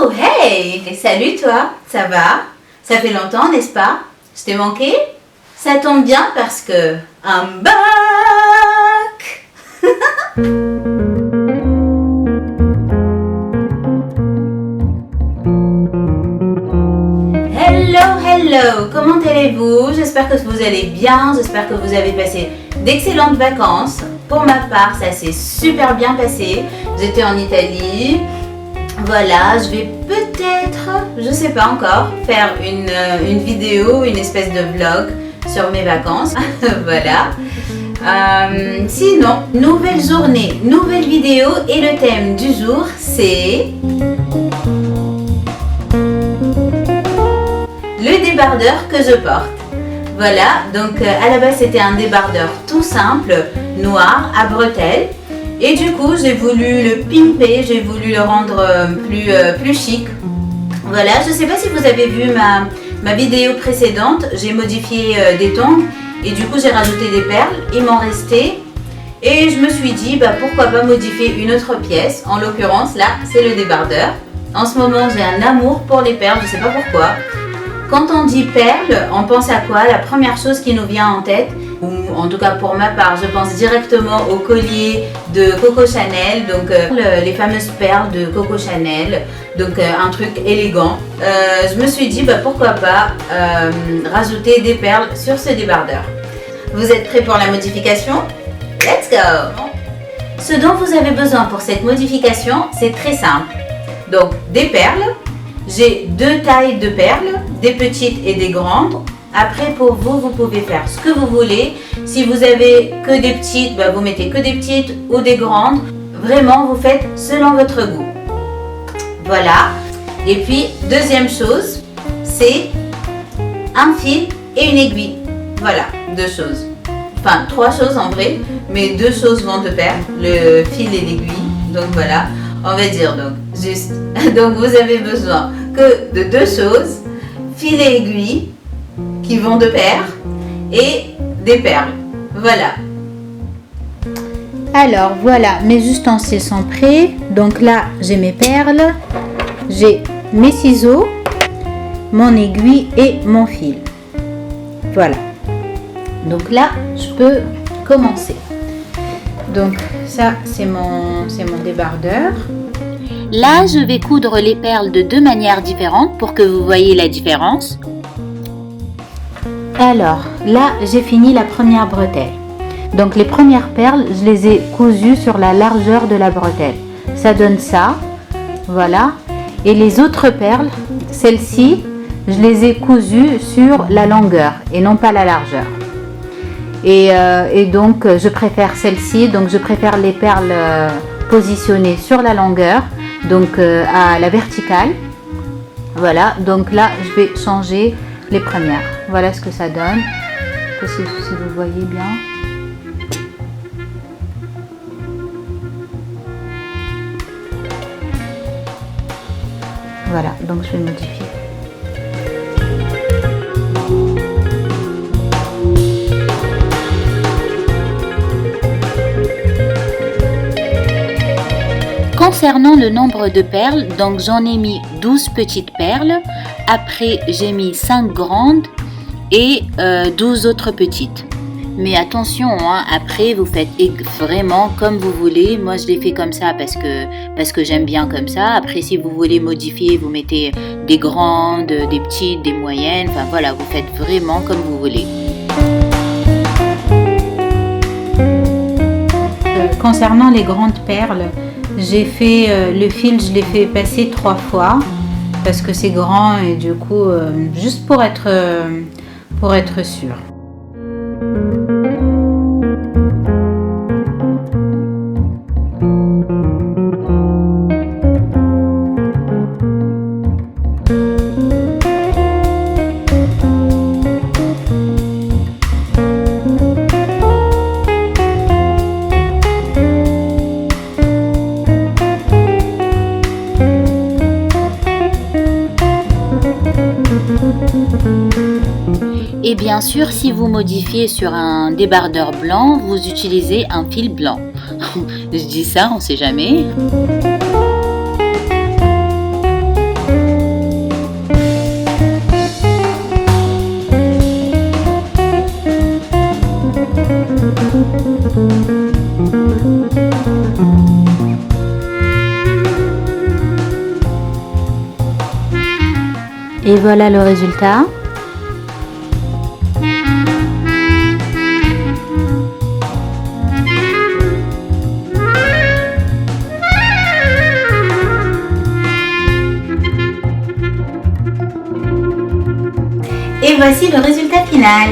Oh, hey! Salut toi, ça va? Ça fait longtemps, n'est-ce pas? Je t'ai manqué? Ça tombe bien parce que I'm back! Hello, comment allez-vous? J'espère que vous allez bien, j'espère que vous avez passé d'excellentes vacances. Pour ma part, ça s'est super bien passé. J'étais en Italie. Voilà, je vais peut-être, je sais pas encore, faire une vidéo, une espèce de vlog sur mes vacances. Voilà. Sinon, nouvelle journée, nouvelle vidéo et le thème du jour, c'est le débardeur que je porte. Voilà, donc à la base c'était un débardeur tout simple, noir, à bretelles. Et du coup j'ai voulu le pimper, j'ai voulu le rendre plus chic. Voilà, je ne sais pas si vous avez vu ma vidéo précédente, j'ai modifié des tongs et du coup j'ai rajouté des perles, il m'en restait. Et je me suis dit pourquoi pas modifier une autre pièce, en l'occurrence là c'est le débardeur. En ce moment j'ai un amour pour les perles, je ne sais pas pourquoi. Quand on dit perles, on pense à quoi? La première chose qui nous vient en tête, ou en tout cas pour ma part, je pense directement au collier de Coco Chanel, donc les fameuses perles de Coco Chanel, donc un truc élégant. Je me suis dit pourquoi pas rajouter des perles sur ce débardeur. Vous êtes prêts pour la modification? Let's go! Ce dont vous avez besoin pour cette modification, c'est très simple. Donc des perles. J'ai deux tailles de perles, des petites et des grandes. Après, pour vous, vous pouvez faire ce que vous voulez. Si vous avez que des petites, vous mettez que des petites ou des grandes. Vraiment, vous faites selon votre goût. Voilà. Et puis, deuxième chose, c'est un fil et une aiguille. Voilà, deux choses. Enfin, trois choses en vrai, mais deux choses vont de pair, le fil et l'aiguille. Donc voilà. On va dire donc juste, donc vous avez besoin que de deux choses, fil et aiguille qui vont de pair et des perles. Voilà. Alors voilà, mes ustensiles sont prêts. Donc là, j'ai mes perles, j'ai mes ciseaux, mon aiguille et mon fil. Voilà. Donc là, je peux commencer. Donc ça, c'est mon débardeur. Là, je vais coudre les perles de deux manières différentes pour que vous voyez la différence. Alors, là, j'ai fini la première bretelle. Donc, les premières perles, je les ai cousues sur la largeur de la bretelle. Ça donne ça. Voilà. Et les autres perles, celles-ci, je les ai cousues sur la longueur et non pas la largeur. Et donc, je préfère celle-ci. Donc, je préfère les perles positionnées sur la longueur, donc à la verticale. Voilà. Donc là, je vais changer les premières. Voilà ce que ça donne. Je ne sais pas si vous voyez bien. Voilà. Donc, je vais modifier. Concernant le nombre de perles, donc j'en ai mis 12 petites perles, après j'ai mis 5 grandes et 12 autres petites. Mais attention, après vous faites vraiment comme vous voulez. Moi je l'ai fait comme ça parce que j'aime bien comme ça. Après si vous voulez modifier, vous mettez des grandes, des petites, des moyennes. Enfin voilà, vous faites vraiment comme vous voulez. Concernant les grandes perles, j'ai fait le fil, je l'ai fait passer 3 fois parce que c'est grand et du coup, juste pour être sûr. Et bien sûr, si vous modifiez sur un débardeur blanc, vous utilisez un fil blanc. Je dis ça, on ne sait jamais. Et voilà le résultat. Et voici le résultat final.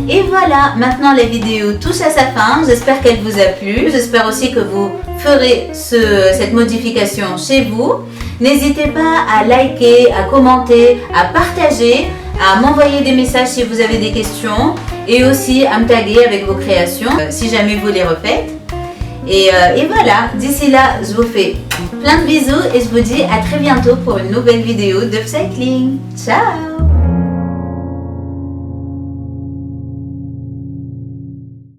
Et voilà, maintenant la vidéo touche à sa fin. J'espère qu'elle vous a plu. J'espère aussi que vous ferez cette modification chez vous. N'hésitez pas à liker, à commenter, à partager, à m'envoyer des messages si vous avez des questions et aussi à me taguer avec vos créations si jamais vous les refaites. Et voilà, d'ici là, je vous fais plein de bisous et je vous dis à très bientôt pour une nouvelle vidéo d'Upcycling. Ciao!